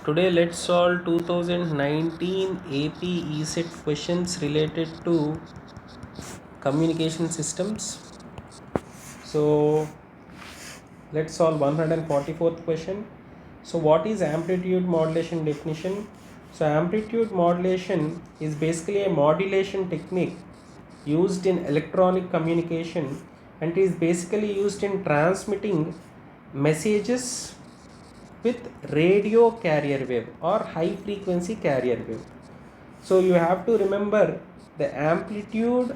Today let's solve 2019 AP ESET questions related to communication systems. So let's solve 144th question. So what is amplitude modulation definition? So amplitude modulation is basically a modulation technique used in electronic communication and is basically used in transmitting messages with radio carrier wave or high frequency carrier wave. So you have to remember the amplitude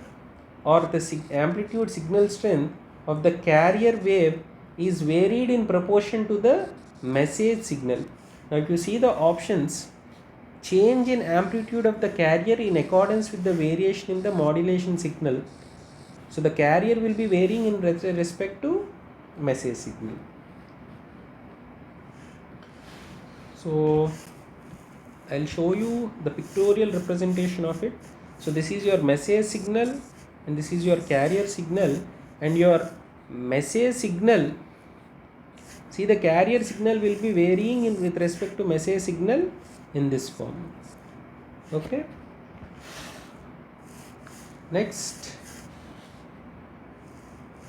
or the amplitude signal strength of the carrier wave is varied in proportion to the message signal. Now if you see the options, change in amplitude of the carrier in accordance with the variation in the modulation signal. So the carrier will be varying in respect to message signal. So I'll show you the pictorial representation of it. So this is your message signal and this is your carrier signal, and your message signal, see the carrier signal will be varying with respect to message signal in this form. Okay. Next,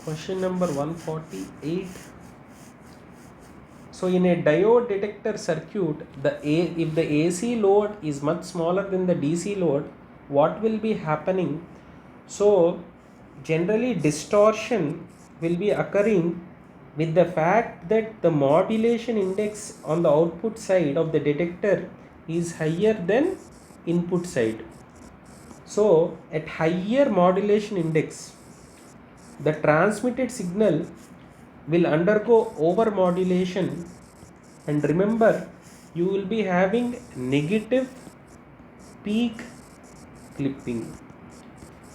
question number 148. So in a diode detector circuit, if the AC load is much smaller than the DC load, what will be happening? So generally distortion will be occurring with the fact that the modulation index on the output side of the detector is higher than input side. So at higher modulation index, the transmitted signal will undergo over modulation, and remember you will be having negative peak clipping.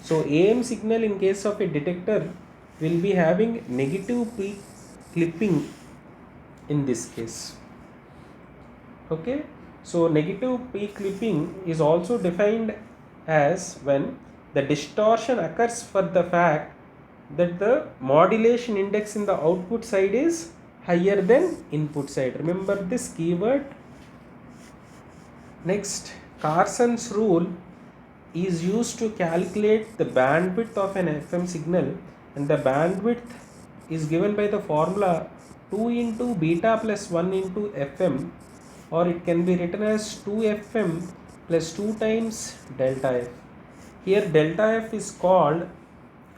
So AM signal in case of a detector will be having negative peak clipping in this case. Okay, so negative peak clipping is also defined as when the distortion occurs for the fact that the modulation index in the output side is higher than input side. Remember this keyword. Next, Carson's rule is used to calculate the bandwidth of an FM signal, and the bandwidth is given by the formula 2 into beta plus 1 into FM, or it can be written as 2FM plus 2 times delta F. Here delta F is called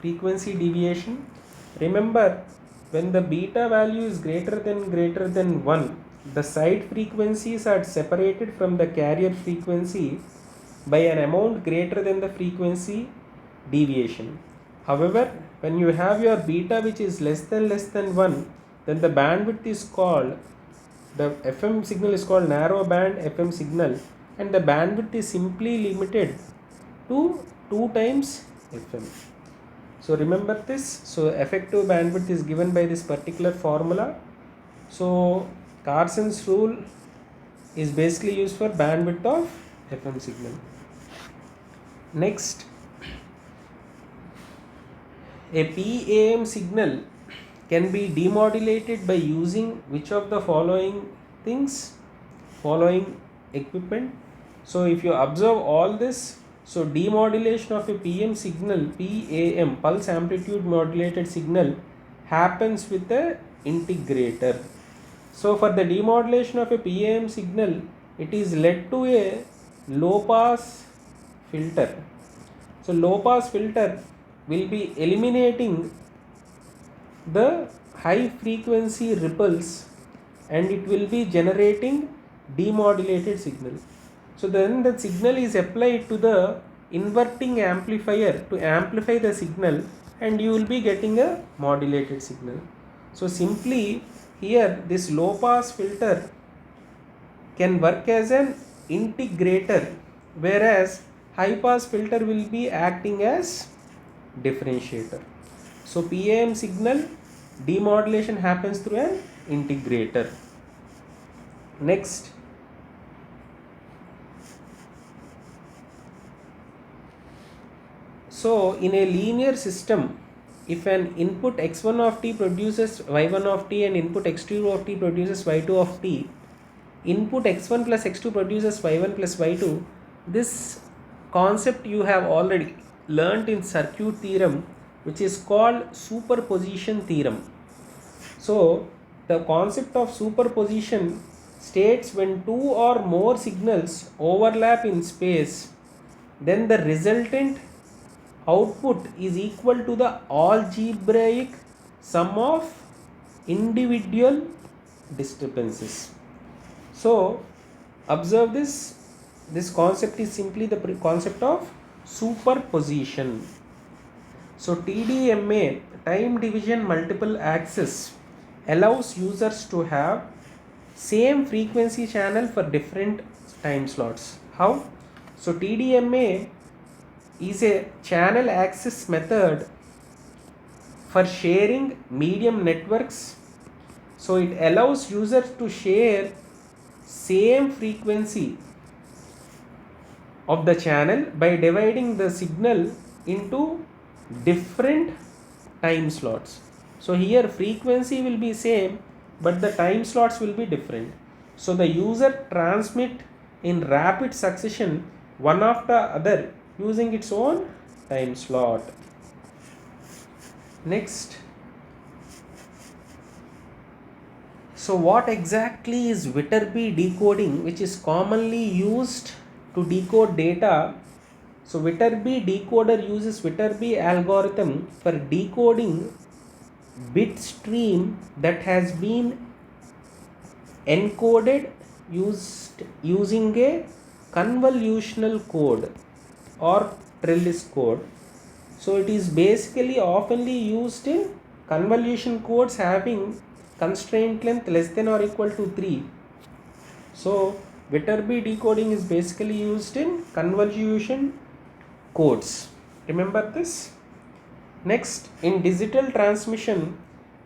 frequency deviation. Remember, when the beta value is greater than 1, the side frequencies are separated from the carrier frequency by an amount greater than the frequency deviation. However, when you have your beta which is less than 1, then the bandwidth is called, the FM signal is called narrow band FM signal, and the bandwidth is simply limited to 2 times FM. So remember this. So effective bandwidth is given by this particular formula. So Carson's rule is basically used for bandwidth of FM signal. Next, a PAM signal can be demodulated by using which of the following equipment. So if you observe all this, so demodulation of a PM signal, PAM, pulse amplitude modulated signal, happens with the integrator. So for the demodulation of a PAM signal, it is led to a low pass filter. So low pass filter will be eliminating the high frequency ripples, and it will be generating demodulated signal. So then the signal is applied to the inverting amplifier to amplify the signal, and you will be getting a modulated signal. So simply here this low pass filter can work as an integrator, whereas high pass filter will be acting as differentiator. So PAM signal demodulation happens through an integrator. Next, so in a linear system, if an input x1 of t produces y1 of t and input x2 of t produces y2 of t, input x1 plus x2 produces y1 plus y2. This concept you have already learnt in circuit theorem, which is called superposition theorem. So the concept of superposition states when two or more signals overlap in space, then the resultant output is equal to the algebraic sum of individual disturbances. So observe this. This concept is simply the concept of superposition. So TDMA, time division multiple access, allows users to have same frequency channel for different time slots. How? So TDMA is a channel access method for sharing medium networks. So it allows users to share same frequency of the channel by dividing the signal into different time slots. So here frequency will be same, but the time slots will be different. So the user transmit in rapid succession one after other using its own time slot. Next. So what exactly is Viterbi decoding, which is commonly used to decode data? So Viterbi decoder uses Viterbi algorithm for decoding bit stream that has been encoded using a convolutional code or trellis code. So it is basically oftenly used in convolution codes having constraint length less than or equal to 3. So Viterbi decoding is basically used in convolution codes. Remember this. Next, in digital transmission,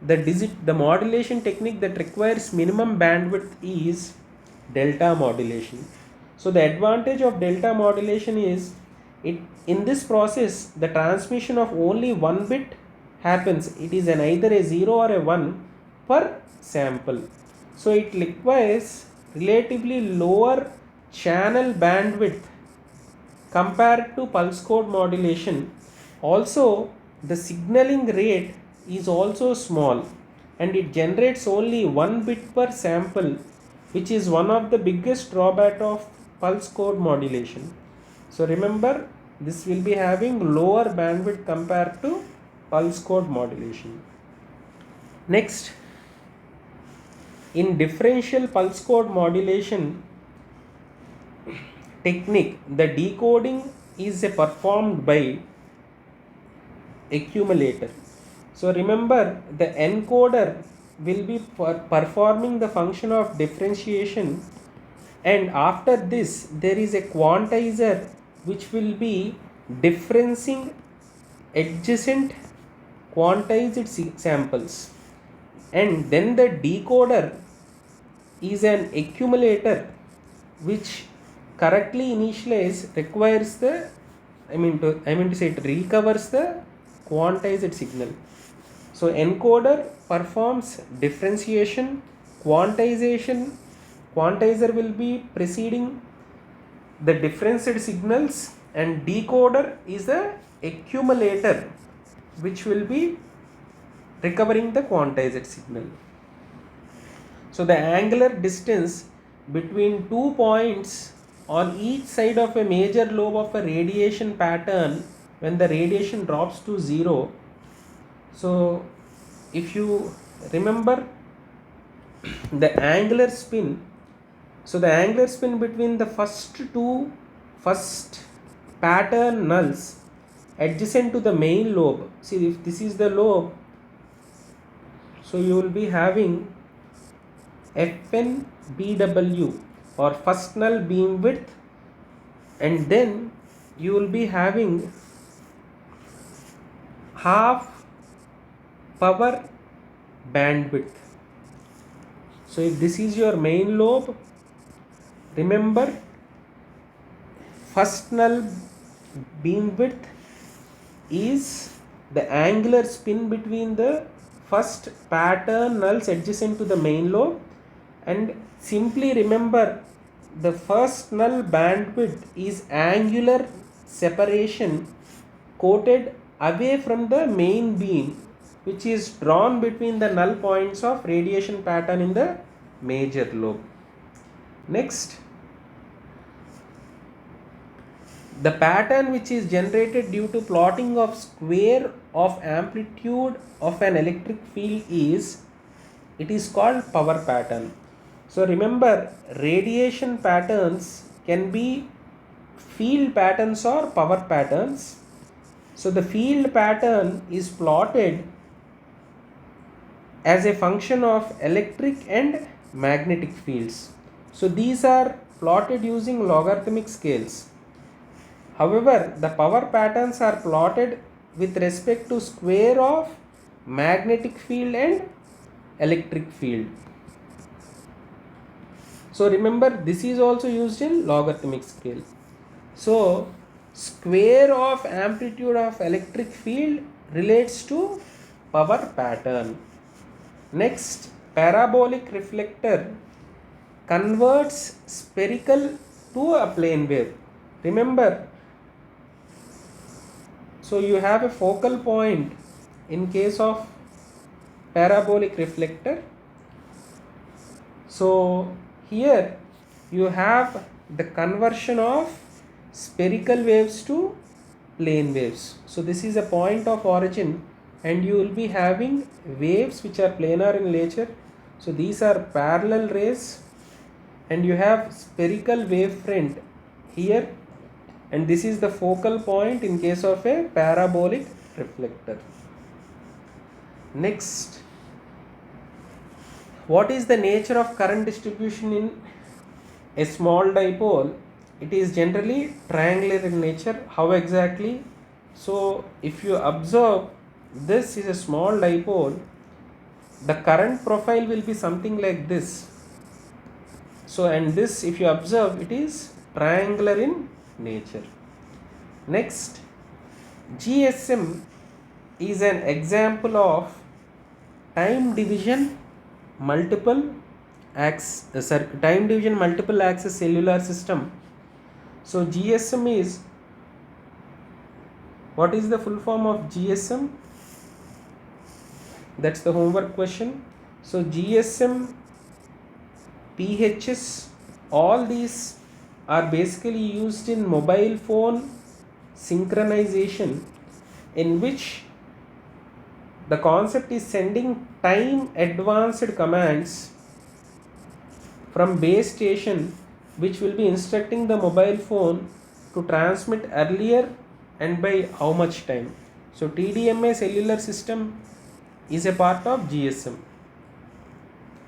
the modulation technique that requires minimum bandwidth is delta modulation. So the advantage of delta modulation is in this process the transmission of only one bit happens. It is either a 0 or a 1 per sample. So it requires relatively lower channel bandwidth compared to pulse code modulation. Also, the signaling rate is also small and it generates only 1 bit per sample, which is one of the biggest drawback of pulse code modulation. So remember, this will be having lower bandwidth compared to pulse code modulation. Next, in differential pulse code modulation technique, the decoding is performed by accumulator. So remember, the encoder will be performing the function of differentiation, and after this there is a quantizer which will be differencing adjacent quantized samples, and then the decoder is an accumulator which correctly initialize requires the I mean to say it recovers the quantized signal. So encoder performs differentiation, quantization. Quantizer will be preceding the differentiated signals, and decoder is the accumulator which will be recovering the quantized signal. So the angular distance between 2 points on each side of a major lobe of a radiation pattern when the radiation drops to 0. So if you remember the angular spin, so the angular spin between the first pattern nulls adjacent to the main lobe, see if this is the lobe, so you will be having FNBW or first null beam width, and then you will be having half power bandwidth. So if this is your main lobe, remember first null beam width is the angular spin between the first pattern nulls adjacent to the main lobe, And simply remember, the first null bandwidth is angular separation quoted away from the main beam, which is drawn between the null points of radiation pattern in the major lobe. Next, the pattern which is generated due to plotting of square of amplitude of an electric field is called power pattern. So remember, radiation patterns can be field patterns or power patterns. So the field pattern is plotted as a function of electric and magnetic fields. So these are plotted using logarithmic scales. However, the power patterns are plotted with respect to square of magnetic field and electric field. So remember, this is also used in logarithmic scale. So square of amplitude of electric field relates to power pattern. Next, parabolic reflector converts spherical to a plane wave. Remember, so you have a focal point in case of parabolic reflector. So here you have the conversion of spherical waves to plane waves. So this is a point of origin, and you will be having waves which are planar in nature. So these are parallel rays, and you have spherical wavefront here, and this is the focal point in case of a parabolic reflector. Next, what is the nature of current distribution in a small dipole? It is generally triangular in nature. How exactly? So if you observe, this is a small dipole, the current profile will be something like this. So, and this, if you observe, it is triangular in nature. Next, GSM is an example of time division multiple axis cellular system. So GSM is, what is the full form of GSM? That's the homework question. So GSM, PHS, all these are basically used in mobile phone synchronization, in which the concept is sending time advanced commands from base station, which will be instructing the mobile phone to transmit earlier and by how much time. So TDMA cellular system is a part of GSM.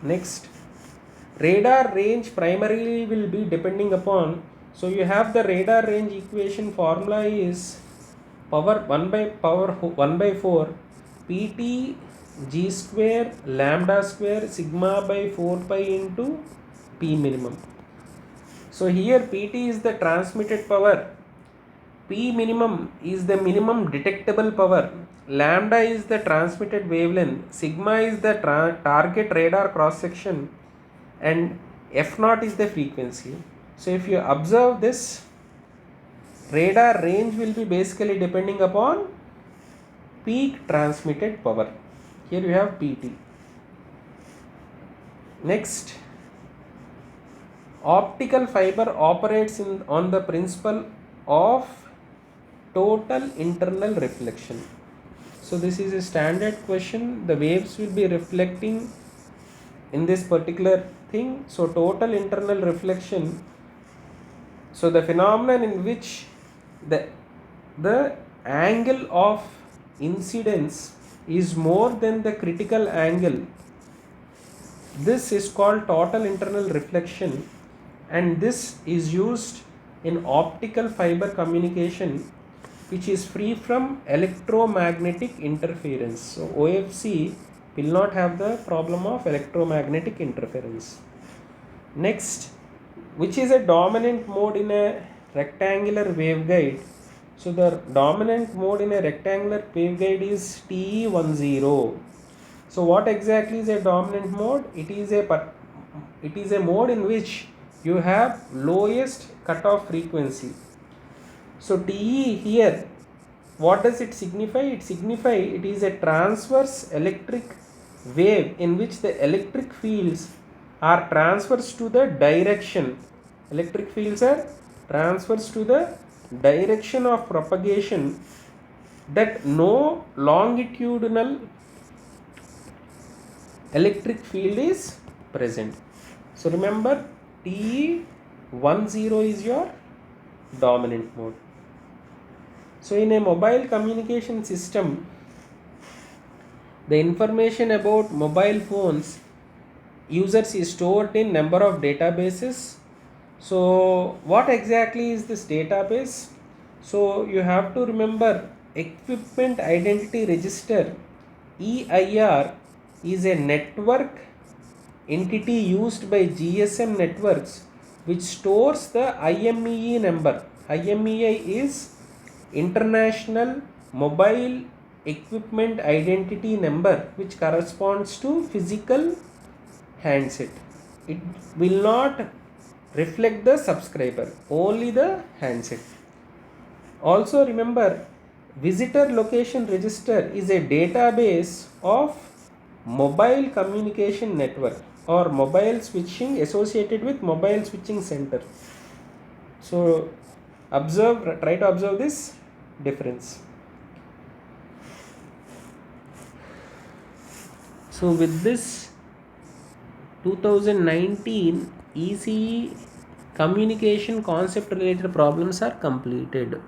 Next, radar range primarily will be depending upon, so you have the radar range equation formula is power 1 by 4 pt g square lambda square sigma by 4 pi into p minimum. So here pt is the transmitted power, p minimum is the minimum detectable power, lambda is the transmitted wavelength, sigma is the target radar cross section, and f naught is the frequency. So if you observe this, radar range will be basically depending upon peak transmitted power. Here you have PT. Next, optical fiber operates on the principle of total internal reflection. So this is a standard question. The waves will be reflecting in this particular thing. So total internal reflection. So the phenomenon in which the angle of incidence is more than the critical angle, this is called total internal reflection, and this is used in optical fiber communication, which is free from electromagnetic interference. So OFC will not have the problem of electromagnetic interference. Next, which is a dominant mode in a rectangular waveguide? So the dominant mode in a rectangular waveguide is TE10. So what exactly is a dominant mode? It is a It is a mode in which you have lowest cutoff frequency. So TE here, what does it signify? It is a transverse electric wave in which the electric fields are transverse to the direction. Electric fields are transverse to the direction of propagation, that no longitudinal electric field is present. So remember, TE10 is your dominant mode. So in a mobile communication system, the information about mobile phones users is stored in number of databases. So what exactly is this database? So you have to remember, equipment identity register, EIR, is a network entity used by GSM networks which stores the IMEI number. IMEI is International Mobile Equipment Identity Number, which corresponds to physical handset. It will not reflect the subscriber, only the handset. Also remember, visitor location register is a database of mobile communication network or mobile switching associated with mobile switching center. So try to observe this difference. So with this, 2019 ECE communication concept related problems are completed.